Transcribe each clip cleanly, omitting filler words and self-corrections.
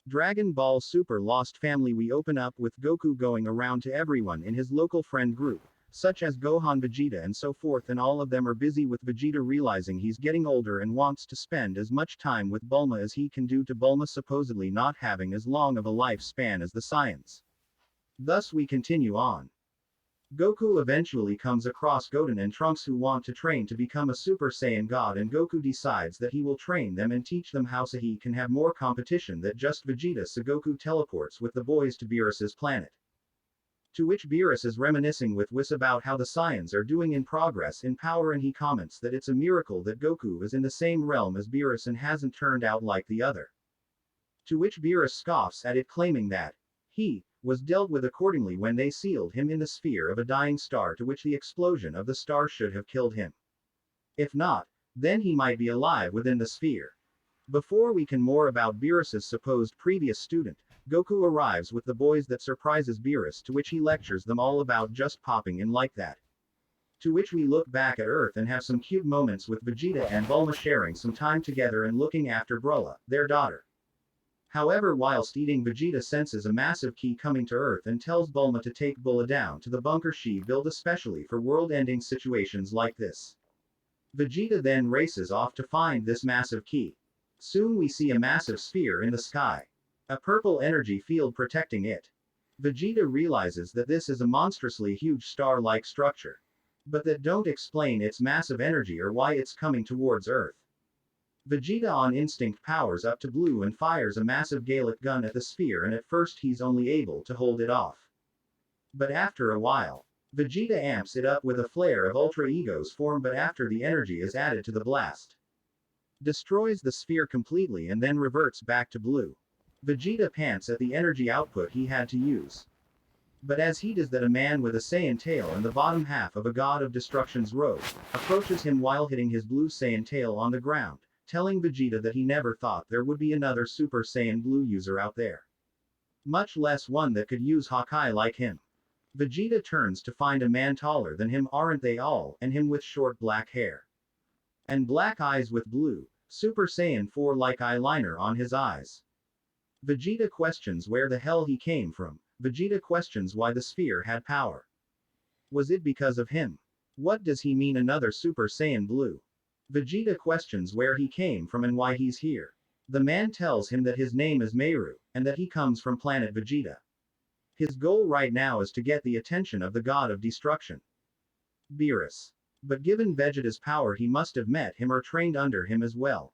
Dragon Ball Super Lost Family. We open up with Goku going around to everyone in his local friend group, such as Gohan, Vegeta, and so forth, and all of them are busy with Vegeta realizing he's getting older and wants to spend as much time with Bulma as he can due to Bulma supposedly not having as long of a lifespan as the Saiyans. Thus we continue on. Goku eventually comes across Goten and Trunks who want to train to become a Super Saiyan God, and Goku decides that he will train them and teach them how so he can have more competition than just Vegeta, so Goku teleports with the boys to Beerus's planet. To which Beerus is reminiscing with Whis about how the Saiyans are doing in progress in power, and he comments that it's a miracle that Goku is in the same realm as Beerus and hasn't turned out like the other. To which Beerus scoffs at it, claiming that he was dealt with accordingly when they sealed him in the sphere of a dying star, to which the explosion of the star should have killed him. If not, then he might be alive within the sphere. Before we can more about Beerus's supposed previous student, Goku arrives with the boys that surprises Beerus, to which he lectures them all about just popping in like that. To which we look back at Earth and have some cute moments with Vegeta and Bulma sharing some time together and looking after Brola, their daughter. However, whilst eating, Vegeta senses a massive key coming to Earth and tells Bulma to take Bulma down to the bunker she built especially for world-ending situations like this. Vegeta then races off to find this massive key. Soon we see a massive sphere in the sky. A purple energy field protecting it. Vegeta realizes that this is a monstrously huge star-like structure, but that don't explain its massive energy or why it's coming towards Earth. Vegeta on instinct powers up to blue and fires a massive Gallic gun at the sphere, and at first he's only able to hold it off. But after a while, Vegeta amps it up with a flare of Ultra Ego's form, but after the energy is added to the blast, destroys the sphere completely and then reverts back to blue. Vegeta pants at the energy output he had to use. But as he does that, a man with a Saiyan tail and the bottom half of a God of Destruction's robe approaches him while hitting his blue Saiyan tail on the ground, telling Vegeta that he never thought there would be another Super Saiyan Blue user out there. Much less one that could use Hawkeye like him. Vegeta turns to find a man taller than him, aren't they all, and him with short black hair. And black eyes with blue, Super Saiyan 4 like eyeliner on his eyes. Vegeta questions where the hell he came from. Vegeta questions why the sphere had power. Was it because of him? What does he mean another Super Saiyan Blue? Vegeta questions where he came from and why he's here. The man tells him that his name is Meru, and that he comes from planet Vegeta. His goal right now is to get the attention of the God of Destruction, Beerus. But given Vegeta's power, he must have met him or trained under him as well.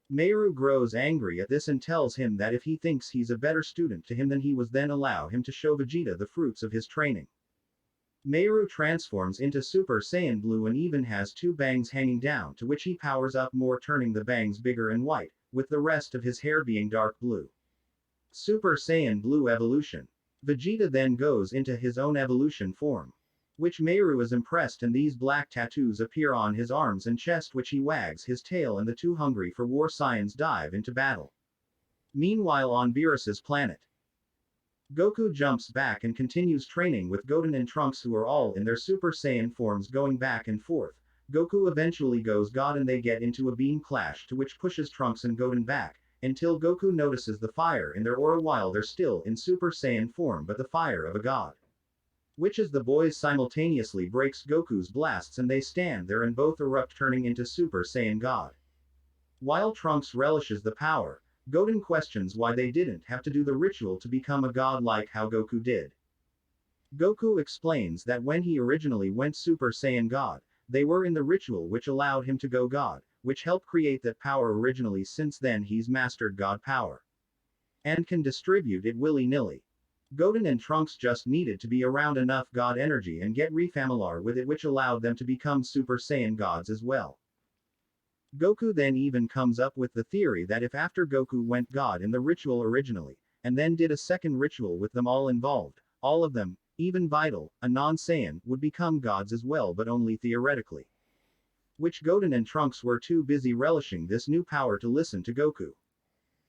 Meru grows angry at this and tells him that if he thinks he's a better student to him than he was, then allow him to show Vegeta the fruits of his training. Meru transforms into Super Saiyan Blue and even has two bangs hanging down, to which he powers up more, turning the bangs bigger and white, with the rest of his hair being dark blue. Super Saiyan Blue evolution. Vegeta then goes into his own evolution form, which Meru is impressed, and these black tattoos appear on his arms and chest, which he wags his tail, and the two hungry for war Saiyans dive into battle. Meanwhile on Beerus's planet, Goku jumps back and continues training with Goten and Trunks, who are all in their Super Saiyan forms going back and forth. Goku eventually goes God and they get into a beam clash, to which pushes Trunks and Goten back, until Goku notices the fire in their aura while they're still in Super Saiyan form, but the fire of a god. Which as the boys simultaneously breaks Goku's blasts and they stand there and both erupt, turning into Super Saiyan God. While Trunks relishes the power, Goten questions why they didn't have to do the ritual to become a god like how Goku did. Goku explains that when he originally went Super Saiyan God, they were in the ritual which allowed him to go God, which helped create that power originally. Since then he's mastered God power and can distribute it willy-nilly. Goten and Trunks just needed to be around enough God energy and get refamiliar with it, which allowed them to become Super Saiyan gods as well. Goku then even comes up with the theory that if after Goku went God in the ritual originally, and then did a second ritual with them all involved, all of them, even Vital, a non-Saiyan, would become gods as well, but only theoretically. Which Goten and Trunks were too busy relishing this new power to listen to Goku.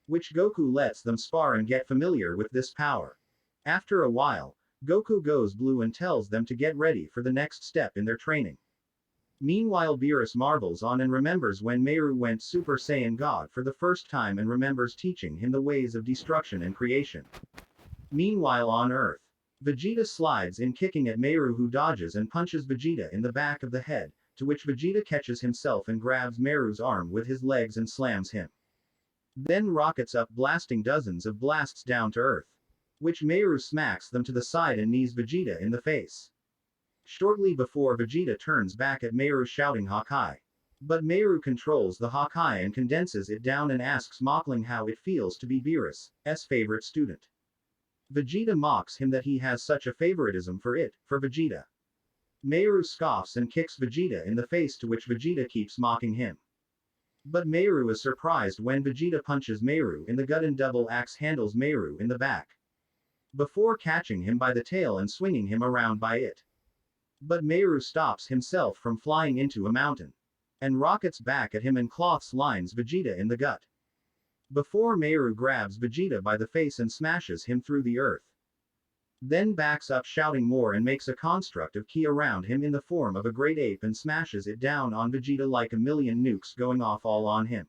Which Goku lets them spar and get familiar with this power. After a while, Goku goes blue and tells them to get ready for the next step in their training. Meanwhile Beerus marvels on and remembers when Meru went Super Saiyan God for the first time and remembers teaching him the ways of destruction and creation. Meanwhile on Earth, Vegeta slides in kicking at Meru, who dodges and punches Vegeta in the back of the head, to which Vegeta catches himself and grabs Meru's arm with his legs and slams him. Then rockets up, blasting dozens of blasts down to Earth, which Meru smacks them to the side and knees Vegeta in the face. Shortly before, Vegeta turns back at Meru shouting Hawkeye. But Meru controls the Hawkeye and condenses it down and asks mockling how it feels to be Beerus' favorite student. Vegeta mocks him that he has such a favoritism for Vegeta. Meru scoffs and kicks Vegeta in the face, to which Vegeta keeps mocking him. But Meru is surprised when Vegeta punches Meru in the gut and double axe handles Meru in the back, before catching him by the tail and swinging him around by it. But Meru stops himself from flying into a mountain, and rockets back at him and cloths lines Vegeta in the gut, before Meru grabs Vegeta by the face and smashes him through the earth. Then backs up shouting more and makes a construct of ki around him in the form of a great ape and smashes it down on Vegeta like a million nukes going off all on him.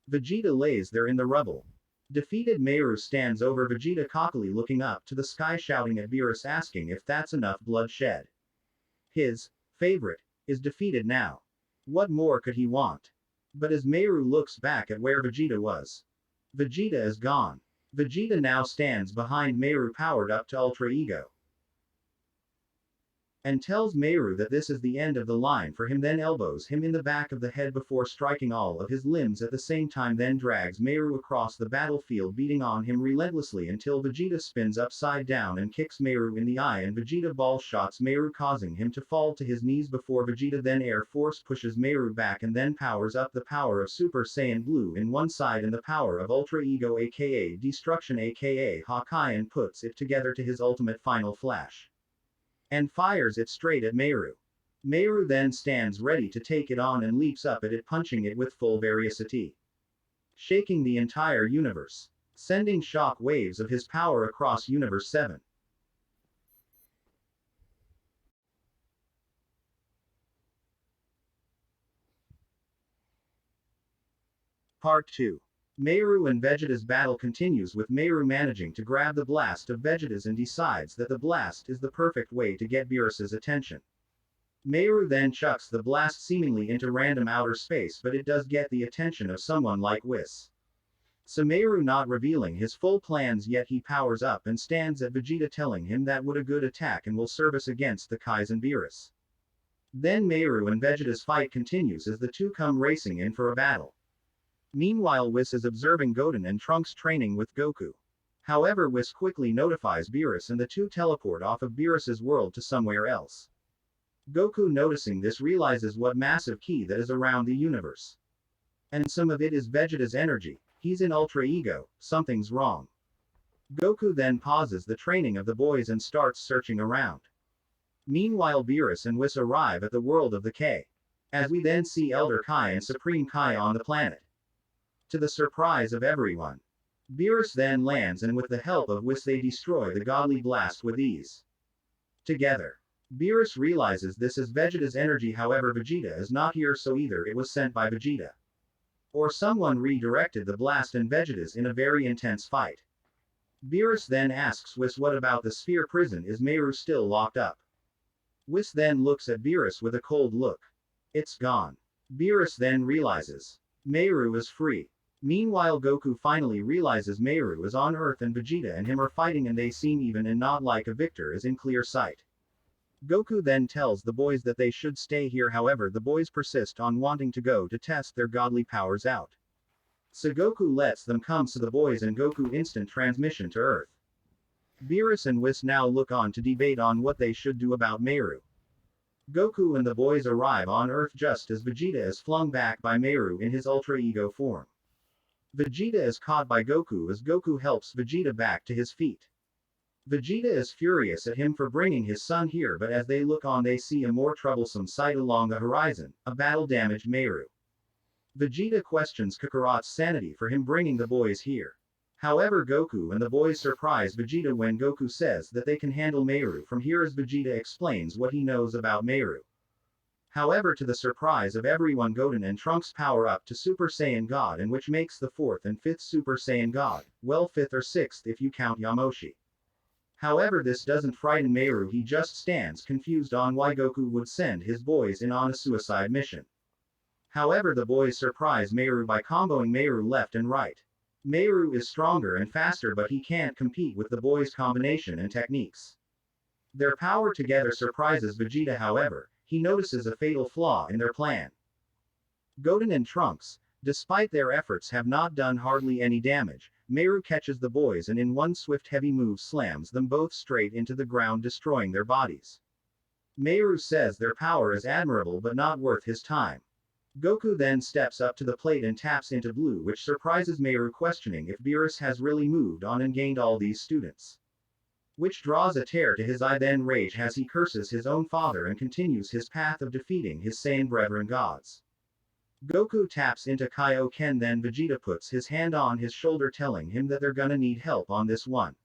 Vegeta lays there in the rubble. Defeated, Meru stands over Vegeta cockily looking up to the sky shouting at Beerus, asking if that's enough blood shed. His favorite is defeated now. What more could he want? But as Meru looks back at where Vegeta was, Vegeta is gone. Vegeta now stands behind Meru powered up to Ultra Ego, and tells Meru that this is the end of the line for him, then elbows him in the back of the head before striking all of his limbs at the same time, then drags Meru across the battlefield beating on him relentlessly until Vegeta spins upside down and kicks Meru in the eye, and Vegeta ball shots Meru causing him to fall to his knees before Vegeta then Air Force pushes Meru back and then powers up the power of Super Saiyan Blue in one side and the power of Ultra Ego aka Destruction aka Hawkeye, and puts it together to his ultimate final flash, and fires it straight at Meru. Meru then stands ready to take it on and leaps up at it, punching it with full veracity, shaking the entire universe, sending shock waves of his power across Universe 7. Part 2. Meru and Vegeta's battle continues, with Meru managing to grab the blast of Vegeta's and decides that the blast is the perfect way to get Beerus's attention. Meru then chucks the blast seemingly into random outer space, but it does get the attention of someone like Whis. So Meru, not revealing his full plans yet, he powers up and stands at Vegeta telling him that would a good attack and will serve us against the Kaizen Beerus. Then Meru and Vegeta's fight continues as the two come racing in for a battle. Meanwhile Whis is observing Goten and Trunks training with Goku. However, Whis quickly notifies Beerus and the two teleport off of Beerus's world to somewhere else. Goku, noticing this, realizes what massive ki that is around the universe, and some of it is Vegeta's energy. He's in Ultra Ego, something's wrong. Goku then pauses the training of the boys and starts searching around. Meanwhile Beerus and Whis arrive at the world of the K, as we then see Elder Kai and Supreme Kai on the planet. To the surprise of everyone, Beerus then lands and with the help of Whis they destroy the godly blast with ease. Together, Beerus realizes this is Vegeta's energy, however Vegeta is not here, so either it was sent by Vegeta, or someone redirected the blast, and Vegeta's in a very intense fight. Beerus then asks Whis what about the sphere prison, is Meru still locked up? Whis then looks at Beerus with a cold look. It's gone. Beerus then realizes Meru is free. Meanwhile Goku finally realizes Meru is on Earth and Vegeta and him are fighting, and they seem even and not like a victor is in clear sight. Goku then tells the boys that they should stay here, however the boys persist on wanting to go to test their godly powers out. So Goku lets them come, so the boys and Goku instant transmission to Earth. Beerus and Whis now look on to debate on what they should do about Meru. Goku and the boys arrive on Earth just as Vegeta is flung back by Meru in his Ultra Ego form. Vegeta is caught by Goku as Goku helps Vegeta back to his feet. Vegeta is furious at him for bringing his son here, but as they look on they see a more troublesome sight along the horizon, a battle-damaged Meru. Vegeta questions Kakarot's sanity for him bringing the boys here. However, Goku and the boys surprise Vegeta when Goku says that they can handle Meru from here as Vegeta explains what he knows about Meru. However, to the surprise of everyone, Goten and Trunks power up to Super Saiyan God, and which makes the 4th and 5th Super Saiyan God, well 5th or 6th if you count Yamoshi. However, this doesn't frighten Meru, he just stands confused on why Goku would send his boys in on a suicide mission. However, the boys surprise Meru by comboing Meru left and right. Meru is stronger and faster, but he can't compete with the boys' combination and techniques. Their power together surprises Vegeta, however, he notices a fatal flaw in their plan. Goten and Trunks, despite their efforts, have not done hardly any damage. Meru catches the boys and in one swift heavy move slams them both straight into the ground, destroying their bodies. Meru says their power is admirable but not worth his time. Goku then steps up to the plate and taps into blue, which surprises Meru, questioning if Beerus has really moved on and gained all these students. Which draws a tear to his eye, then rage as he curses his own father and continues his path of defeating his Saiyan brethren gods. Goku taps into Kaioken, then Vegeta puts his hand on his shoulder, telling him that they're gonna need help on this one.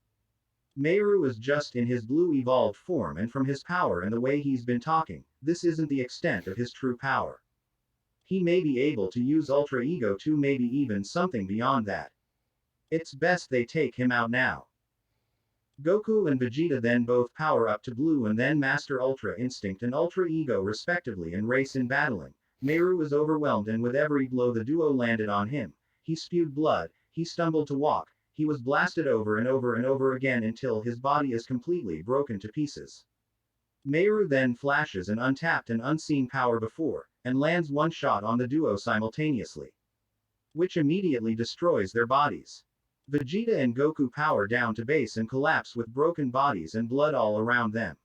Meru is just in his blue evolved form, and from his power and the way he's been talking, this isn't the extent of his true power. He may be able to use Ultra Ego too, maybe even something beyond that. It's best they take him out now. Goku and Vegeta then both power up to blue and then master Ultra Instinct and Ultra Ego respectively and race in battling. Meru is overwhelmed, and with every blow the duo landed on him, he spewed blood, he stumbled to walk, he was blasted over and over and over again until his body is completely broken to pieces. Meru then flashes an untapped and unseen power before, and lands one shot on the duo simultaneously, which immediately destroys their bodies. Vegeta and Goku power down to base and collapse with broken bodies and blood all around them.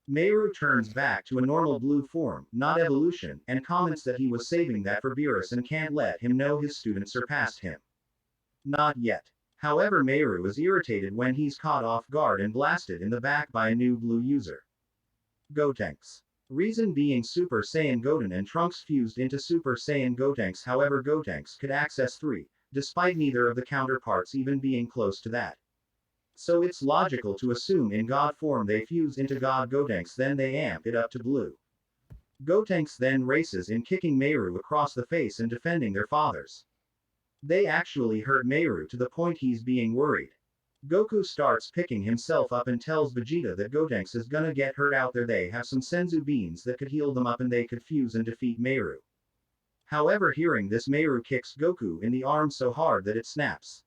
Meru turns back to a normal blue form, not evolution, and comments that he was saving that for Beerus and can't let him know his student surpassed him. Not yet. However, Meru is irritated when he's caught off guard and blasted in the back by a new blue user. Gotenks. Reason being Super Saiyan Goten and Trunks fused into Super Saiyan Gotenks. However, Gotenks could access 3, despite neither of the counterparts even being close to that. So it's logical to assume in God form they fuse into God Gotenks, then they amp it up to blue. Gotenks then races in, kicking Meru across the face and defending their fathers. They actually hurt Meru to the point he's being worried. Goku starts picking himself up and tells Vegeta that Gotenks is gonna get hurt out there. They have some senzu beans that could heal them up and they could fuse and defeat Meru. However, hearing this, Meru kicks Goku in the arm so hard that it snaps.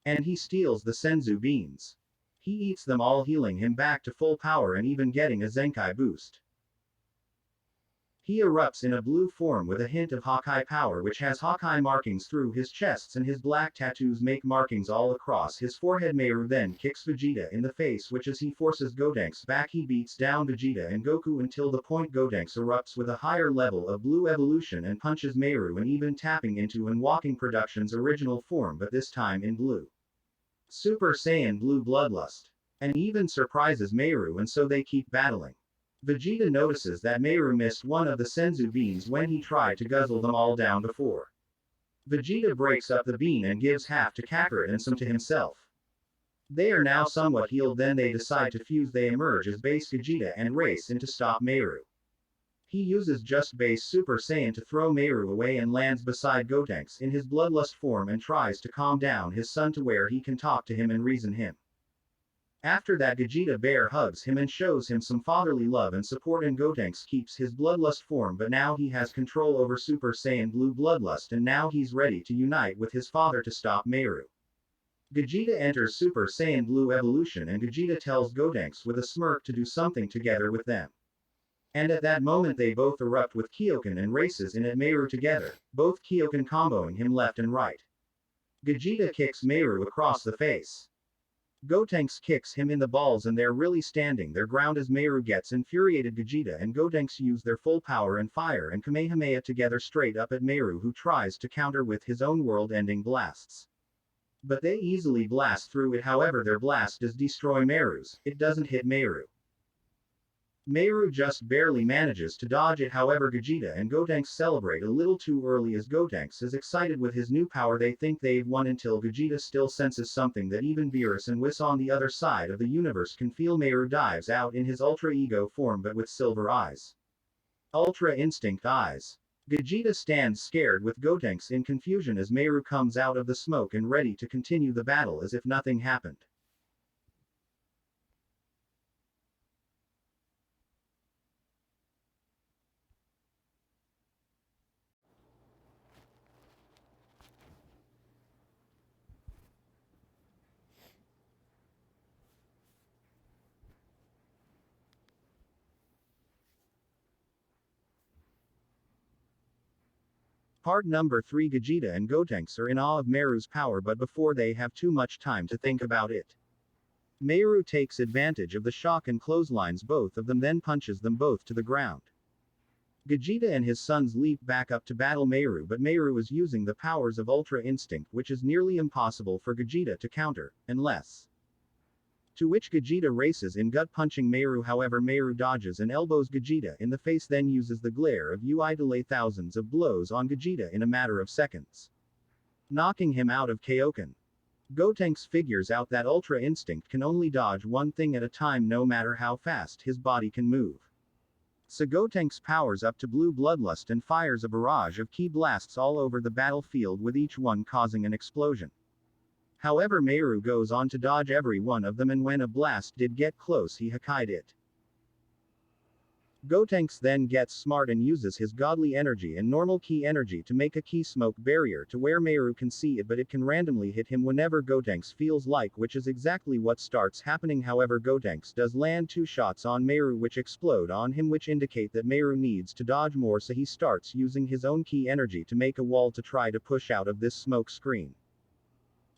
And he steals the senzu beans. He eats them all, healing him back to full power and even getting a Zenkai boost. He erupts in a blue form with a hint of Hawkeye power, which has Hawkeye markings through his chests, and his black tattoos make markings all across his forehead. Meru then kicks Vegeta in the face, which as he forces Gotenks back, he beats down Vegeta and Goku until the point Gotenks erupts with a higher level of blue evolution and punches Meru, and even tapping into and Walking Production's original form, but this time in blue. Super Saiyan Blue Bloodlust. And even surprises Meru, and so they keep battling. Vegeta notices that Meru missed one of the senzu beans when he tried to guzzle them all down before. Vegeta breaks up the bean and gives half to Kakarot and some to himself. They are now somewhat healed, then they decide to fuse. They emerge as base Vegeta and race in to stop Meru. He uses just base Super Saiyan to throw Meru away and lands beside Gotenks in his bloodlust form and tries to calm down his son to where he can talk to him and reason him. After that, Vegeta bear hugs him and shows him some fatherly love and support, and Gotenks keeps his bloodlust form, but now he has control over Super Saiyan Blue Bloodlust, and now he's ready to unite with his father to stop Meru. Vegeta enters Super Saiyan Blue Evolution, and Vegeta tells Gotenks with a smirk to do something together with them. And at that moment they both erupt with Kyoken and races in at Meru together, both Kyoken comboing him left and right. Vegeta kicks Meru across the face. Gotenks kicks him in the balls, and they're really standing their ground as Meru gets infuriated. Vegeta and Gotenks use their full power and fire and Kamehameha together straight up at Meru, who tries to counter with his own world-ending blasts. But they easily blast through it. However, their blast does destroy Meru's, it doesn't hit Meru. Meru just barely manages to dodge it. However, Vegeta and Gotenks celebrate a little too early as Gotenks is excited with his new power. They think they've won until Vegeta still senses something that even Beerus and Whis on the other side of the universe can feel. Meru dives out in his Ultra Ego form but with silver eyes. Ultra Instinct Eyes. Gogeta stands scared with Gotenks in confusion as Meru comes out of the smoke and ready to continue the battle as if nothing happened. Part number 3. Gogeta and Gotenks are in awe of Meru's power, but before they have too much time to think about it, Meru takes advantage of the shock and clotheslines both of them, then punches them both to the ground. Gogeta and his sons leap back up to battle Meru, but Meru is using the powers of Ultra Instinct, which is nearly impossible for Gogeta to counter, unless. To which Gogeta races in, gut-punching Meru. However, Meru dodges and elbows Gogeta in the face, then uses the glare of UI to lay thousands of blows on Gogeta in a matter of seconds, knocking him out of Kaioken. Gotenks figures out that Ultra Instinct can only dodge one thing at a time, no matter how fast his body can move. So Gotenks powers up to Blue Bloodlust and fires a barrage of ki blasts all over the battlefield, with each one causing an explosion. However, Meru goes on to dodge every one of them, and when a blast did get close, he Hakai'd it. Gotenks then gets smart and uses his godly energy and normal ki energy to make a ki smoke barrier to where Meru can see it, but it can randomly hit him whenever Gotenks feels like, which is exactly what starts happening. However, Gotenks does land 2 shots on Meru which explode on him, which indicate that Meru needs to dodge more, so he starts using his own ki energy to make a wall to try to push out of this smoke screen.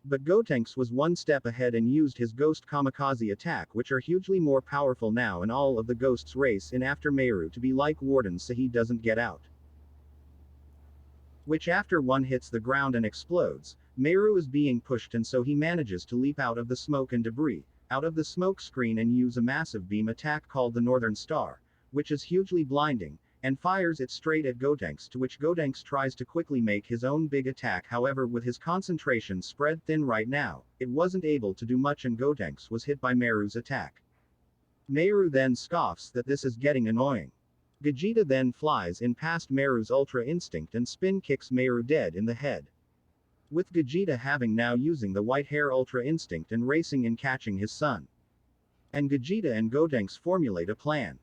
But Gotenks was one step ahead and used his Ghost Kamikaze attack, which are hugely more powerful now, and all of the ghosts race in after Meru to be like wardens so he doesn't get out. Which after one hits the ground and explodes, Meru is being pushed, and so he manages to leap out of the smoke and debris, out of the smoke screen, and use a massive beam attack called the Northern Star, which is hugely blinding, and fires it straight at Gotenks, to which Gotenks tries to quickly make his own big attack. However, with his concentration spread thin right now, it wasn't able to do much, and Gotenks was hit by Meru's attack. Meru then scoffs that this is getting annoying. Gogeta then flies in past Meru's Ultra Instinct and spin kicks Meru dead in the head. With Gogeta having now using the white hair Ultra Instinct and racing in catching his son. And Gogeta and Gotenks formulate a plan.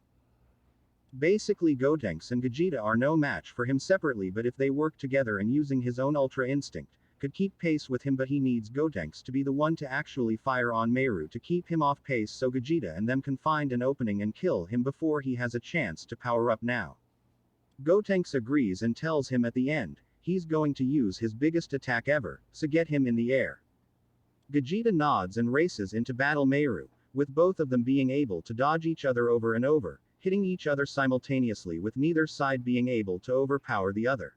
Basically, Gotenks and Gogeta are no match for him separately, but if they work together and using his own Ultra Instinct, could keep pace with him, but he needs Gotenks to be the one to actually fire on Meru to keep him off pace, so Gogeta and them can find an opening and kill him before he has a chance to power up now. Gotenks agrees and tells him at the end, he's going to use his biggest attack ever, so get him in the air. Gogeta nods and races into battle Meru, with both of them being able to dodge each other over and over, hitting each other simultaneously, with neither side being able to overpower the other.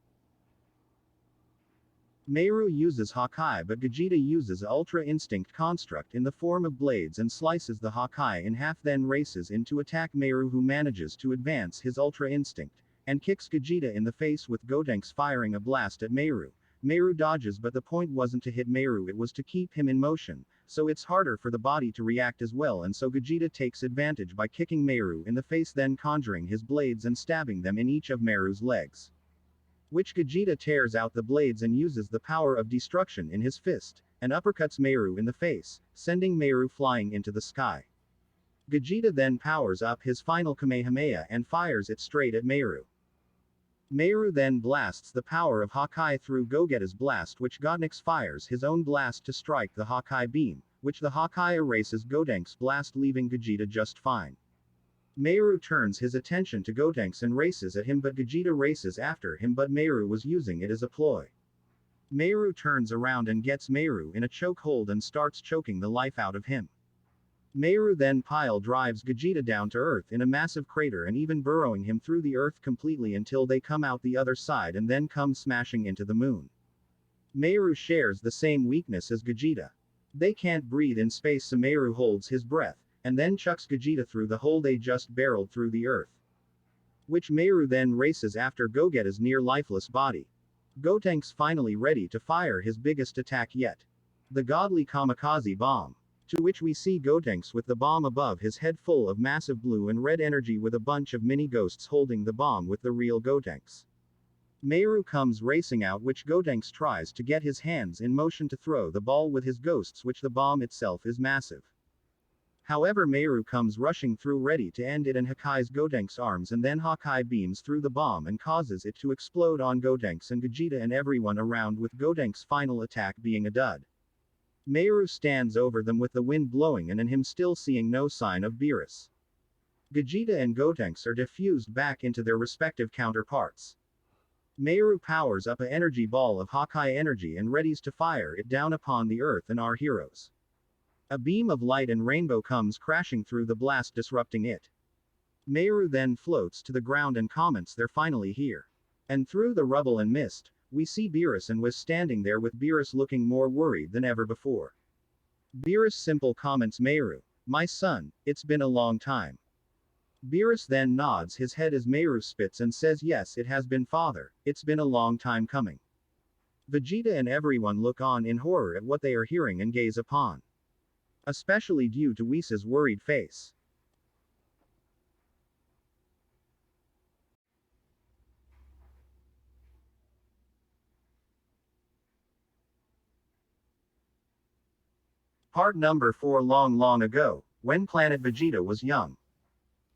Meru uses Hakai, but Gogeta uses Ultra Instinct construct in the form of blades and slices the Hakai in half, then races in to attack Meru, who manages to advance his Ultra Instinct, and kicks Gogeta in the face, with Gotenks firing a blast at Meru. Meru dodges, but the point wasn't to hit Meru, it was to keep him in motion, so it's harder for the body to react as well, and so Gogeta takes advantage by kicking Meru in the face, then conjuring his blades and stabbing them in each of Meru's legs. Which Gogeta tears out the blades and uses the power of destruction in his fist, and uppercuts Meru in the face, sending Meru flying into the sky. Gogeta then powers up his final Kamehameha and fires it straight at Meru. Meru then blasts the power of Hakai through Gogeta's blast, which Gotenks fires his own blast to strike the Hakai beam, which the Hakai erases Gotenks' blast, leaving Gogeta just fine. Meru turns his attention to Gotenks and races at him, but Gogeta races after him, but Meru was using it as a ploy. Meru turns around and gets Meru in a chokehold and starts choking the life out of him. Meru then pile drives Gogeta down to earth in a massive crater, and even burrowing him through the earth completely until they come out the other side and then come smashing into the moon. Meru shares the same weakness as Gogeta. They can't breathe in space, so Meru holds his breath, and then chucks Gogeta through the hole they just barreled through the earth. Which Meru then races after Gogeta's near lifeless body. Gotenks finally ready to fire his biggest attack yet. The godly Kamikaze bomb. To which we see Gotenks with the bomb above his head full of massive blue and red energy with a bunch of mini ghosts holding the bomb with the real Gotenks. Meru comes racing out, which Gotenks tries to get his hands in motion to throw the ball with his ghosts, which the bomb itself is massive. However, Meru comes rushing through ready to end it in Hakai's Gotenks' arms, and then Hakai beams through the bomb and causes it to explode on Gotenks and Vegeta and everyone around, with Gotenks' final attack being a dud. Meru stands over them with the wind blowing and in him still seeing no sign of Beerus. Vegeta and Gotenks are diffused back into their respective counterparts. Meru powers up an energy ball of Hakai energy and readies to fire it down upon the earth and our heroes. A beam of light and rainbow comes crashing through the blast, disrupting it. Meru then floats to the ground and comments, "They're finally here." And through the rubble and mist, we see Beerus and was standing there, with Beerus looking more worried than ever before. Beerus simple comments, "Meru, my son, it's been a long time." Beerus then nods his head as Meru spits and says, "Yes, it has been, father, it's been a long time coming." Vegeta and everyone look on in horror at what they are hearing and gaze upon. Especially due to Whis' worried face. Part number 4. Long ago, when planet Vegeta was young,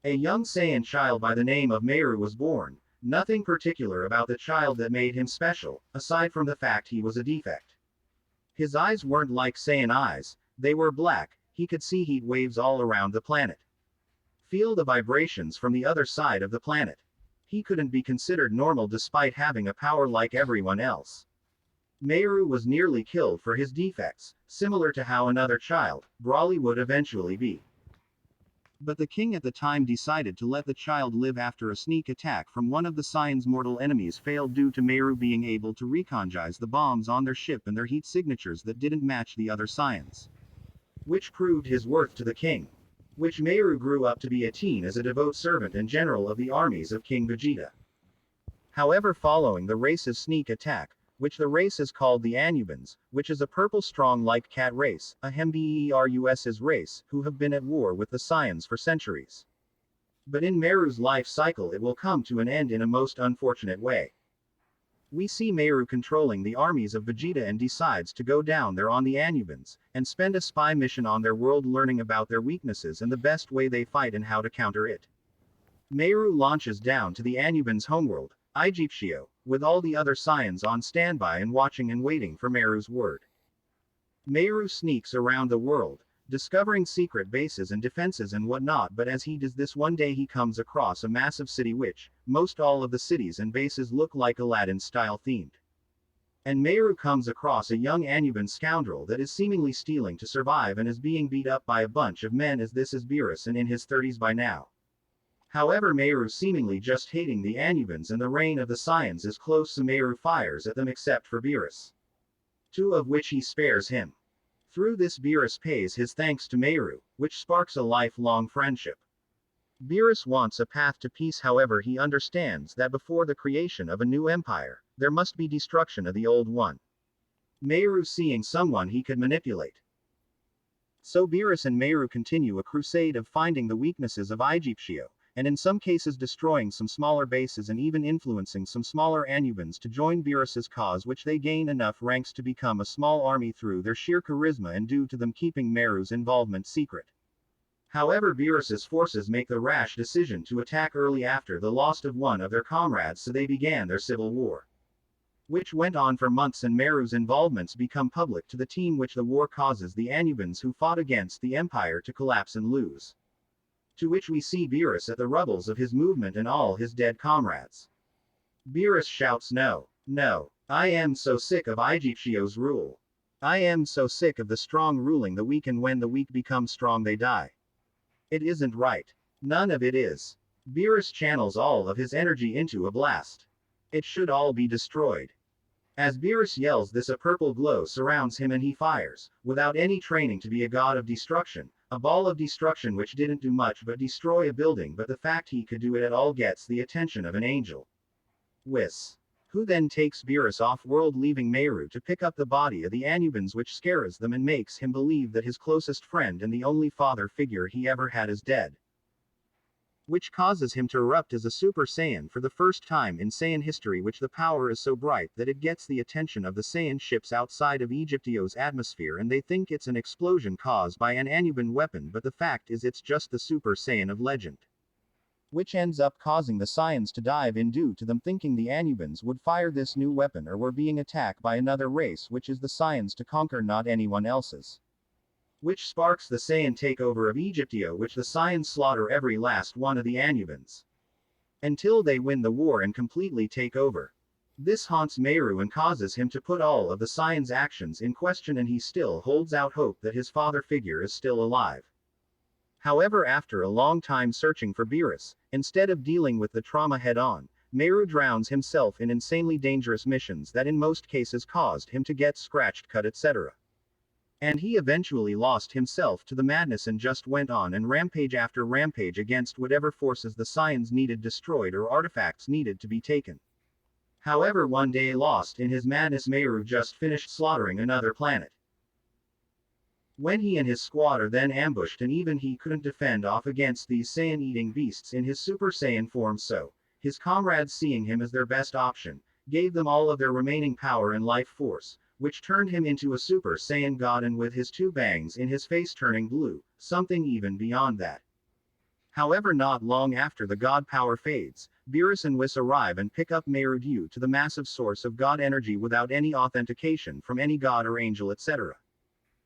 a young Saiyan child by the name of Meru was born. Nothing particular about the child that made him special, aside from the fact he was a defect. His eyes weren't like Saiyan eyes, they were black. He could see heat waves all around the planet. Feel the vibrations from the other side of the planet. He couldn't be considered normal despite having a power like everyone else. Meru was nearly killed for his defects, similar to how another child, Broly, would eventually be. But the king at the time decided to let the child live after a sneak attack from one of the Saiyan's mortal enemies failed due to Meru being able to recognize the bombs on their ship and their heat signatures that didn't match the other Saiyans. Which proved his worth to the king. Which Meru grew up to be a teen as a devout servant and general of the armies of King Vegeta. However, following the race's sneak attack, which the race is called the Anubans, which is a purple strong like cat race, a Hemberus's race, who have been at war with the Saiyans for centuries. But in Meru's life cycle it will come to an end in a most unfortunate way. We see Meru controlling the armies of Vegeta and decides to go down there on the Anubans, and spend a spy mission on their world, learning about their weaknesses and the best way they fight and how to counter it. Meru launches down to the Anubans' homeworld, Egyptio, with all the other Saiyans on standby and watching and waiting for Meru's word. Meru sneaks around the world, discovering secret bases and defenses and whatnot, but as he does this, one day he comes across a massive city which, most all of the cities and bases look like Aladdin-style themed. And Meru comes across a young Anuban scoundrel that is seemingly stealing to survive and is being beat up by a bunch of men, as this is Beerus and in his 30s by now. However, Meru seemingly just hating the Anubans and the reign of the Saiyans is close, so Meru fires at them except for Beerus. Two of which he spares him. Through this, Beerus pays his thanks to Meru, which sparks a lifelong friendship. Beerus wants a path to peace, however he understands that before the creation of a new empire, there must be destruction of the old one. Meru seeing someone he could manipulate. So Beerus and Meru continue a crusade of finding the weaknesses of Egyptio, and in some cases destroying some smaller bases and even influencing some smaller Anubans to join Beerus's cause, which they gain enough ranks to become a small army through their sheer charisma and due to them keeping Meru's involvement secret. However, Beerus's forces make the rash decision to attack early after the loss of one of their comrades, so they began their civil war. Which went on for months, and Meru's involvements become public to the team, which the war causes the Anubans who fought against the empire to collapse and lose. To which we see Beerus at the rubbles of his movement and all his dead comrades. Beerus shouts, "No, no, I am so sick of Egyptio's rule. I am so sick of the strong ruling the weak, and when the weak become strong they die. It isn't right. None of it is." Beerus channels all of his energy into a blast. It should all be destroyed. As Beerus yells this, a purple glow surrounds him and he fires, without any training to be a god of destruction, a ball of destruction which didn't do much but destroy a building, but the fact he could do it at all gets the attention of an angel. Whis. who then takes Beerus off-world, leaving Meru to pick up the body of the Anubans, which scares them and makes him believe that his closest friend and the only father figure he ever had is dead, which causes him to erupt as a Super Saiyan for the first time in Saiyan history, which the power is so bright that it gets the attention of the Saiyan ships outside of Egyptio's atmosphere, and they think it's an explosion caused by an Anuban weapon, but the fact is it's just the Super Saiyan of legend, which ends up causing the Saiyans to dive in due to them thinking the Anubans would fire this new weapon or were being attacked by another race, which is the Saiyans to conquer, not anyone else's, which sparks the Saiyan takeover of Egyptio, which the Saiyans slaughter every last one of the Anubans until they win the war and completely take over. This haunts Meru and causes him to put all of the Saiyans' actions in question, and he still holds out hope that his father figure is still alive. However, after a long time searching for Beerus, instead of dealing with the trauma head-on, Meru drowns himself in insanely dangerous missions that in most cases caused him to get scratched, cut, etc. And he eventually lost himself to the madness and just went on and rampage after rampage against whatever forces the Saiyans needed destroyed or artifacts needed to be taken. However, one day, lost in his madness, Meru just finished slaughtering another planet, when he and his squad are then ambushed, and even he couldn't defend off against these Saiyan-eating beasts in his Super Saiyan form, so his comrades, seeing him as their best option, gave them all of their remaining power and life force, which turned him into a Super Saiyan god, and with his two bangs in his face turning blue, something even beyond that. However, not long after the god power fades, Beerus and Whis arrive and pick up Meru due to the massive source of god energy without any authentication from any god or angel, etc.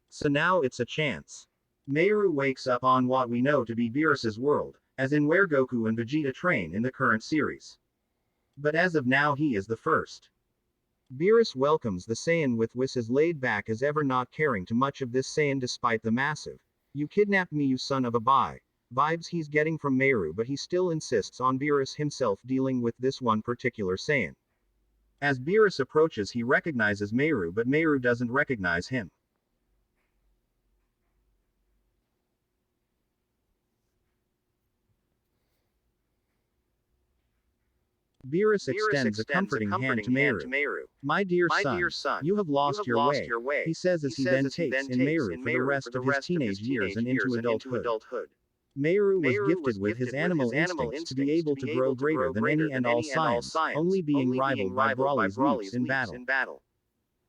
So now it's a chance. Meru wakes up on what we know to be Beerus's world, as in where Goku and Vegeta train in the current series. But as of now, he is the first. Beerus welcomes the Saiyan with Whis as laid back as ever, not caring too much of this Saiyan despite the massive "you kidnapped me, you son of a bye" vibes he's getting from Meru, but he still insists on Beerus himself dealing with this one particular Saiyan. As Beerus approaches, he recognizes Meru, but Meru doesn't recognize him. Beerus extends a comforting hand to Meru. My dear son, you have lost your way, he says as he then takes in Meru for the rest of his teenage years and into adulthood. Meru was gifted with his animal instincts to be able to grow greater than any and all Saiyans, only being rivaled by Broly's leaps in battle.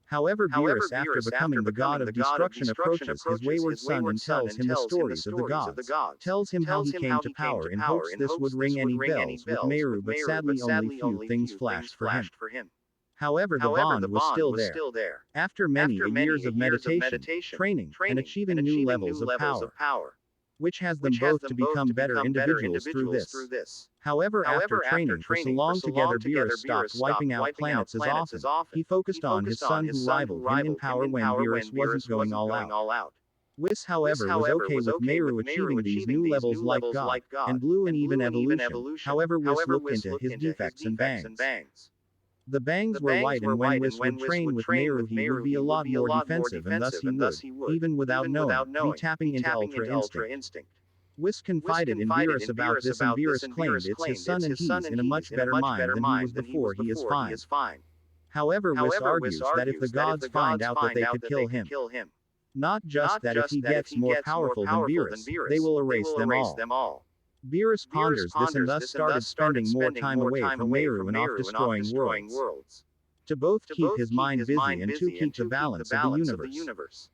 However, Beerus, after becoming the god of destruction, approaches his wayward son and tells him the stories of the gods, tells him how he came to power in hopes this would ring any bells with Meru, but sadly only few things flashed for him. However, the bond was still there. After many years of meditation, training, and achieving new levels of power, which has them both to become better individuals through this. However, after training for so long together, Beerus stopped wiping out planets as often. He focused on his son, who rivaled him in power when Beerus wasn't going all out. Whis, however, was okay with Meru achieving these new levels like God, and Blue and even evolution. However, Whis looked into his defects and bangs. The bangs were white, and when Whis would train with Meru, he would be a lot more defensive, and thus he would, even without knowing, be tapping into Ultra Instinct. Whis confided in Beerus about this, and Beerus claimed it's his son and he's in a much better mind than he was before. He is fine. However, Whis argues that if the gods find out that they could kill him, not just that if he gets more powerful than Beerus, they will erase them all. Beerus ponders this and thus started spending more time away from Meru and off destroying worlds, to both keep his mind busy and to keep the balance of the universe.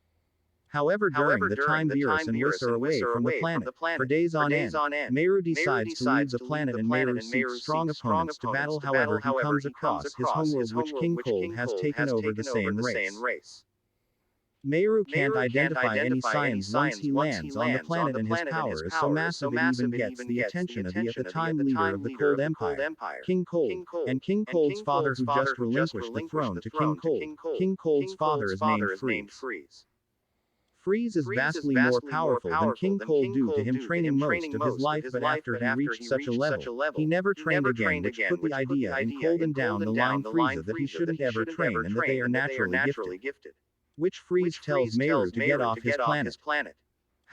However, during the time Beerus and Whis are away from the planet, for days on end, Meru decides to leave the planet, and Meru seeks strong opponents to battle. However, he comes across his homeworld, which King Cold has taken over the Saiyan race. Meru can't identify any Saiyans once he lands on the planet, and his power is so massive it even gets the attention of the at the time leader of the Cold Empire, King Cold, and King Cold's father, who just relinquished the throne to King Cold. King Cold's father is named Freeze. Freeze is vastly more powerful than King Cold due to him training most of his life, but after he reached such a level, he never trained again, which put the idea in Cold and down the line Frieza that he shouldn't ever train and that they are naturally gifted, which Freeze tells Meru to get off his planet.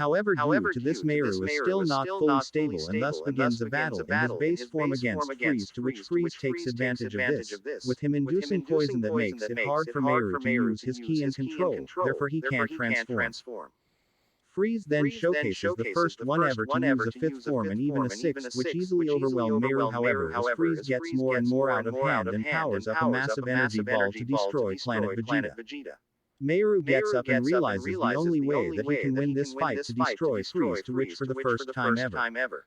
However, due to this Meru is still not fully stable and thus begins a battle in his base form against Freeze, to which Freeze takes advantage of this, with him inducing poison that makes it hard for Meru to use his ki and control, therefore he can't transform. Freeze then showcases the first one ever to use a fifth form and even a sixth, which easily overwhelm Meru. However, as Freeze gets more and more out of hand and powers up a massive energy ball to destroy planet Vegeta. Meru gets up and realizes the only way that he can win this fight to destroy Freeze, to which for the first time ever.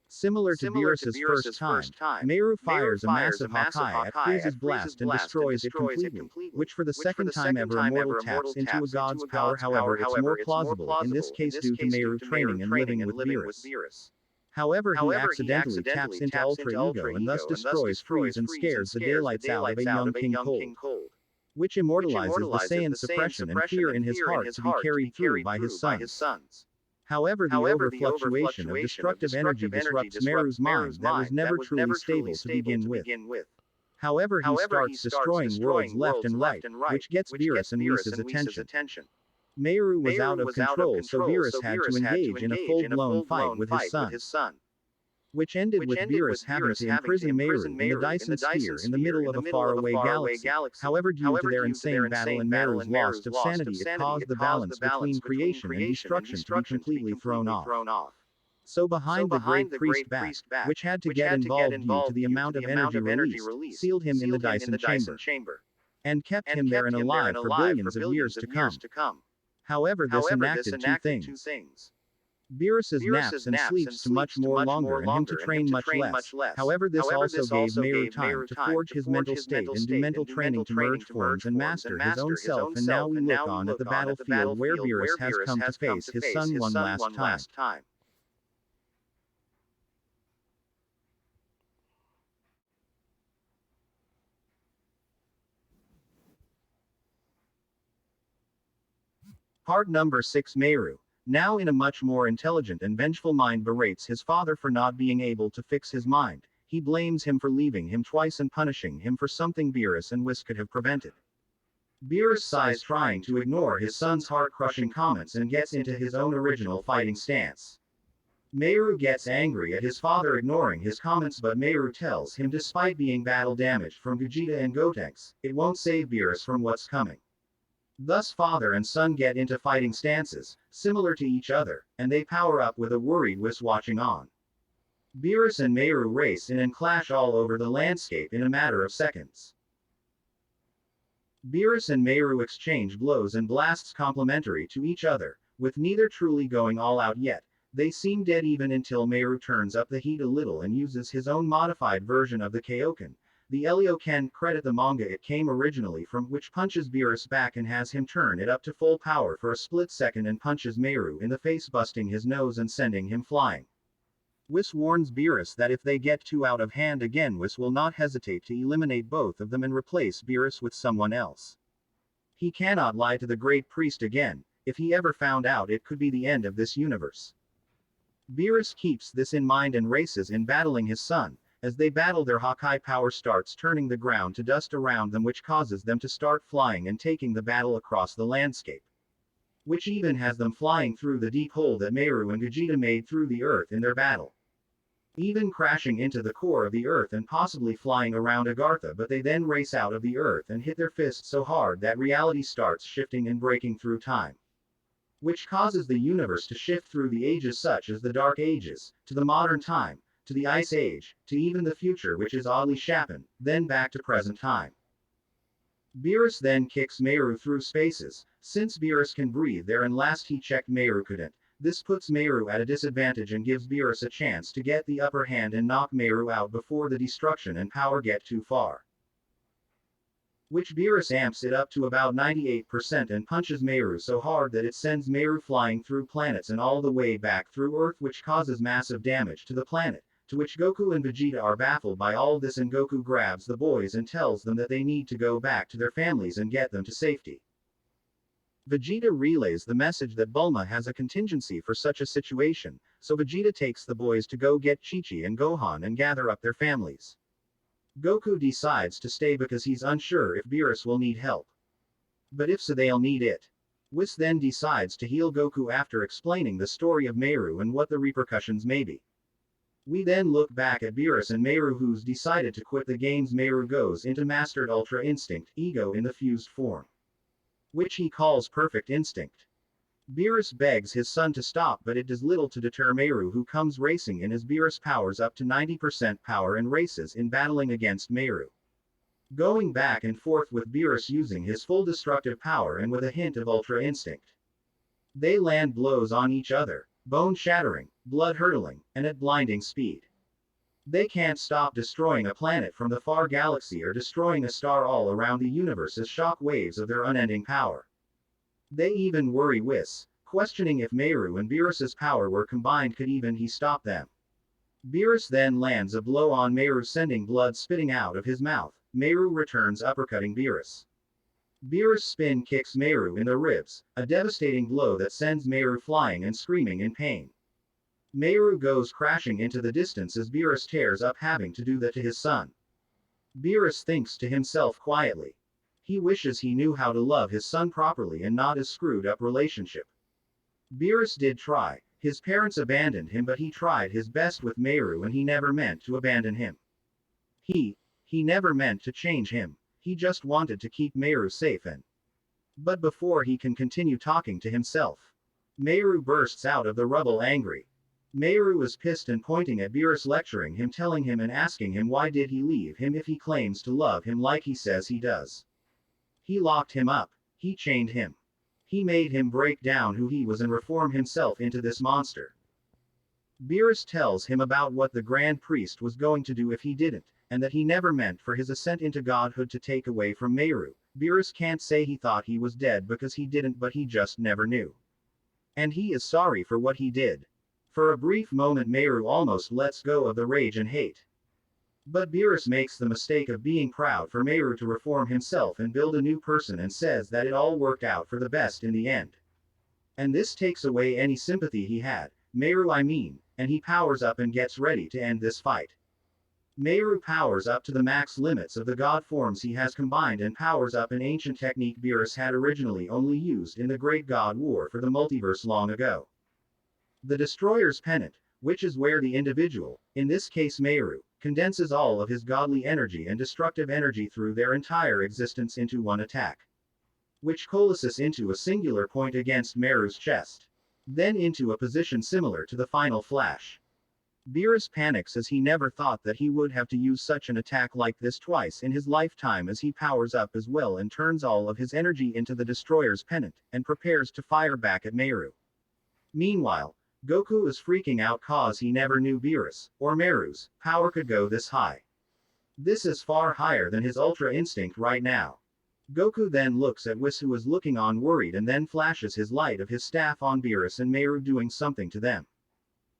Similar to Beerus' first time, Meru fires a massive Hawkeye at Freeze's blast and destroys it completely, which for the second time ever Immortal taps into a god's power. However, it's more plausible in this case due to Meru training and living with Beerus. However, he accidentally taps into Ultra Ego and thus destroys Freeze and scares the daylights out of a young King Cold, which immortalizes the Saiyan suppression and fear in his heart to be carried through by his sons. However, the over-fluctuation of destructive energy disrupts Meru's mind that was never truly stable to begin with. However, he starts destroying worlds left and right, which gets Beerus and Whis' attention. Meru was out of control, so Beerus had to engage in a full-blown fight with his son, which ended with Beerus having to imprison Meru in the Dyson Sphere in the middle of a faraway galaxy. However, due to their insane battle and Meru's loss of sanity, it caused the balance between creation and destruction to be completely thrown off. So behind the Great Priest back, which had to get involved due to the amount of energy released, sealed him in the Dyson chamber, and kept him there and alive for billions of years to come. However, this enacted two things. Beerus's naps and sleeps to much more longer and him to train much less. However, this also gave Meru time to forge his mental state and do mental training to merge forms and master his own self. And now we look on at the battlefield where Beerus has come to face his son one last time. Part number 6. Meru, now in a much more intelligent and vengeful mind, berates his father for not being able to fix his mind. He blames him for leaving him twice and punishing him for something Beerus and Whis could have prevented. Beerus sighs, trying to ignore his son's heart-crushing comments, and gets into his own original fighting stance. Meru gets angry at his father ignoring his comments, but Meru tells him despite being battle damaged from Vegeta and Gotenks, it won't save Beerus from what's coming. Thus father and son get into fighting stances, similar to each other, and they power up with a worried Whis watching on. Beerus and Meru race in and clash all over the landscape in a matter of seconds. Beerus and Meru exchange blows and blasts complementary to each other, with neither truly going all out yet. They seem dead even until Meru turns up the heat a little and uses his own modified version of the Kaioken. The Elioken, credit the manga it came originally from, which punches Beerus back and has him turn it up to full power for a split second and punches Meru in the face, busting his nose and sending him flying. Whis warns Beerus that if they get too out of hand again, Whis will not hesitate to eliminate both of them and replace Beerus with someone else. He cannot lie to the Great Priest again. If he ever found out, it could be the end of this universe. Beerus keeps this in mind and races in battling his son. As they battle, their Hawkeye power starts turning the ground to dust around them, which causes them to start flying and taking the battle across the landscape, which even has them flying through the deep hole that Meru and Vegeta made through the earth in their battle, even crashing into the core of the earth and possibly flying around Agartha. But they then race out of the earth and hit their fists so hard that reality starts shifting and breaking through time, which causes the universe to shift through the ages, such as the Dark Ages, to the modern time, to the Ice Age, to even the future, which is oddly Shapan, then back to present time. Beerus then kicks Meru through spaces, since Beerus can breathe there and last he checked Meru couldn't. This puts Meru at a disadvantage and gives Beerus a chance to get the upper hand and knock Meru out before the destruction and power get too far, which Beerus amps it up to about 98% and punches Meru so hard that it sends Meru flying through planets and all the way back through Earth, which causes massive damage to the planet. To which Goku and Vegeta are baffled by all this, and Goku grabs the boys and tells them that they need to go back to their families and get them to safety. Vegeta relays the message that Bulma has a contingency for such a situation, so Vegeta takes the boys to go get Chi-Chi and Gohan and gather up their families. Goku decides to stay because he's unsure if Beerus will need help, but if so, they'll need it. Whis then decides to heal Goku after explaining the story of Meru and what the repercussions may be. We then look back at Beerus and Meru, who's decided to quit the games. Meru goes into Mastered Ultra Instinct, Ego in the fused form, which he calls Perfect Instinct. Beerus begs his son to stop, but it does little to deter Meru, who comes racing in as Beerus powers up to 90% power and races in battling against Meru, going back and forth with Beerus using his full destructive power and with a hint of Ultra Instinct. They land blows on each other, bone-shattering, blood-hurtling, and at blinding speed. They can't stop destroying a planet from the far galaxy or destroying a star all around the universe as shock waves of their unending power. They even worry Whis, questioning if Meru and Beerus's power were combined, could even he stop them. Beerus then lands a blow on Meru, sending blood spitting out of his mouth. Meru returns, uppercutting Beerus. Beerus spin kicks Meru in the ribs, a devastating blow that sends Meru flying and screaming in pain. Meru goes crashing into the distance as Beerus tears up, having to do that to his son. Beerus thinks to himself quietly. He wishes he knew how to love his son properly and not a screwed up relationship. Beerus did try. His parents abandoned him, but he tried his best with Meru and he never meant to abandon him. He never meant to change him. He just wanted to keep Meru safe and. But before he can continue talking to himself, Meru bursts out of the rubble angry. Meru is pissed and pointing at Beerus, lecturing him, telling him and asking him why did he leave him if he claims to love him like he says he does. He locked him up. He chained him. He made him break down who he was and reform himself into this monster. Beerus tells him about what the Grand Priest was going to do if he didn't, and that he never meant for his ascent into godhood to take away from Meru. Beerus can't say he thought he was dead because he didn't, but he just never knew. And he is sorry for what he did. For a brief moment Meru almost lets go of the rage and hate. But Beerus makes the mistake of being proud for Meru to reform himself and build a new person, and says that it all worked out for the best in the end. And this takes away any sympathy he had, Meru I mean, and he powers up and gets ready to end this fight. Meru powers up to the max limits of the god forms he has combined and powers up an ancient technique Beerus had originally only used in the Great God War for the multiverse long ago. The Destroyer's Pennant, which is where the individual, in this case Meru, condenses all of his godly energy and destructive energy through their entire existence into one attack, which coalesces into a singular point against Meru's chest, then into a position similar to the final flash. Beerus panics as he never thought that he would have to use such an attack like this twice in his lifetime, as he powers up as well and turns all of his energy into the Destroyer's Pennant, and prepares to fire back at Meru. Meanwhile, Goku is freaking out cause he never knew Beerus, or Meru's, power could go this high. This is far higher than his Ultra Instinct right now. Goku then looks at Whis, who is looking on worried, and then flashes his light of his staff on Beerus and Meru, doing something to them.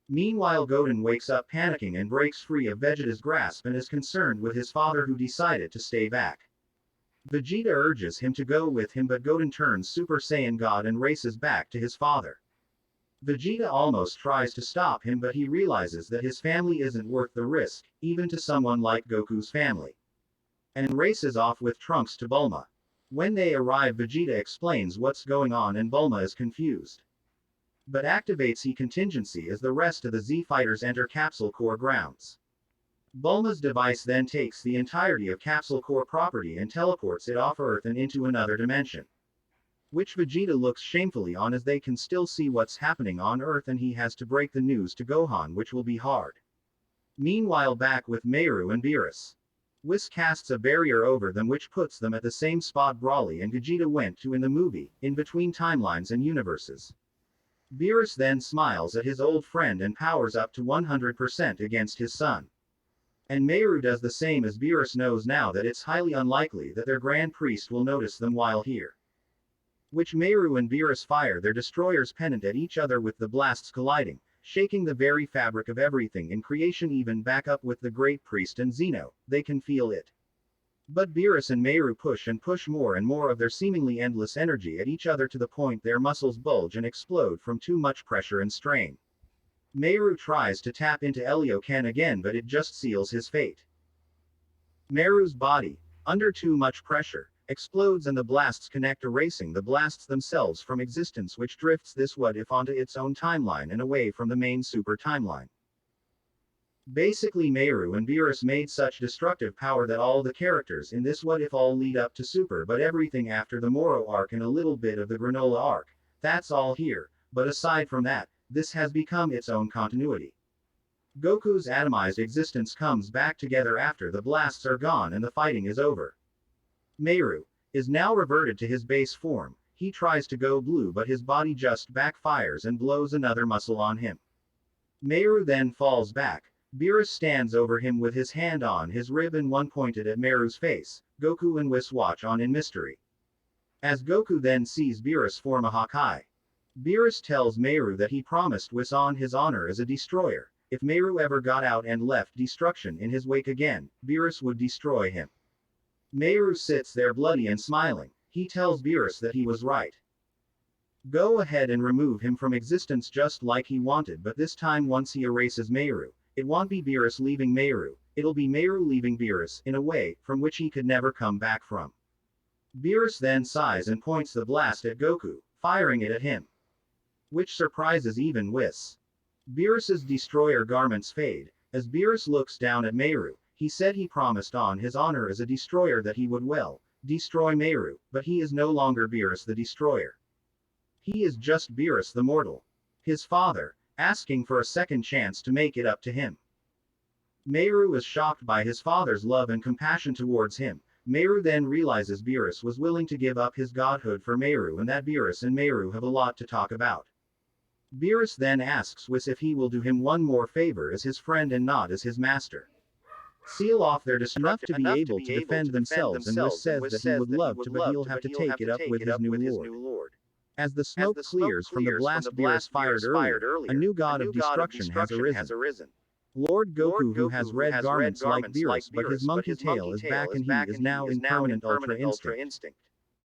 Meanwhile Goten wakes up panicking and breaks free of Vegeta's grasp and is concerned with his father, who decided to stay back. Vegeta urges him to go with him, but Goten turns Super Saiyan God and races back to his father. Vegeta almost tries to stop him, but he realizes that his family isn't worth the risk, even to someone like Goku's family, and races off with Trunks to Bulma. When they arrive, Vegeta explains what's going on and Bulma is confused, but activates Z contingency as the rest of the Z fighters enter Capsule Corps grounds. Bulma's device then takes the entirety of Capsule Corps property and teleports it off Earth and into another dimension, which Vegeta looks shamefully on as they can still see what's happening on Earth, and he has to break the news to Gohan, which will be hard. Meanwhile, back with Meru and Beerus, Whis casts a barrier over them which puts them at the same spot Broly and Vegeta went to in the movie, in between timelines and universes. Beerus then smiles at his old friend and powers up to 100% against his son. And Meru does the same, as Beerus knows now that it's highly unlikely that their Grand Priest will notice them while here. Which Meru and Beerus fire their Destroyer's Pennant at each other, with the blasts colliding, shaking the very fabric of everything in creation, even back up with the Great Priest and Zeno. They can feel it. But Beerus and Meru push and push more and more of their seemingly endless energy at each other, to the point their muscles bulge and explode from too much pressure and strain. Meru tries to tap into Elioken again, but it just seals his fate. Meru's body, under too much pressure, explodes and the blasts connect, erasing the blasts themselves from existence, which drifts this what if onto its own timeline and away from the main super timeline. Basically, Meru and Beerus made such destructive power that all the characters in this what if all lead up to super, but everything after the Moro arc and a little bit of the Granola arc, that's all here, but aside from that, this has become its own continuity. Goku's atomized existence comes back together after the blasts are gone and the fighting is over. Meru is now reverted to his base form. He tries to go blue, but his body just backfires and blows another muscle on him. Meru then falls back. Beerus stands over him with his hand on his rib and one pointed at Meru's face. Goku and Whis watch on in mystery. As Goku then sees Beerus form a Hawkeye. Beerus tells Meru that he promised Whis on his honor as a destroyer. If Meru ever got out and left destruction in his wake again, Beerus would destroy him. Meru sits there bloody and smiling. He tells Beerus that he was right. Go ahead and remove him from existence just like he wanted, but this time once he erases Meru, it won't be Beerus leaving Meru, it'll be Meru leaving Beerus, in a way, from which he could never come back from. Beerus then sighs and points the blast at Goku, firing it at him. Which surprises even Whis. Beerus's destroyer garments fade. As Beerus looks down at Meru, he said he promised on his honor as a destroyer that he would destroy Meru, but he is no longer Beerus the destroyer. He is just Beerus the mortal. His father, asking for a second chance to make it up to him. Meru is shocked by his father's love and compassion towards him. Meru then realizes Beerus was willing to give up his godhood for Meru and that Beerus and Meru have a lot to talk about. Beerus then asks Whis if he will do him one more favor as his friend and not as his master. Seal off their destruction enough to be able to defend themselves, and Whis says that he would love to, but he'll have to take it up with his new lord. As the smoke clears from the blast Beerus fired earlier, a new god of destruction has arisen. Lord Goku, who has red garments like Beerus, but his monkey tail is back and he is now in permanent Ultra Instinct.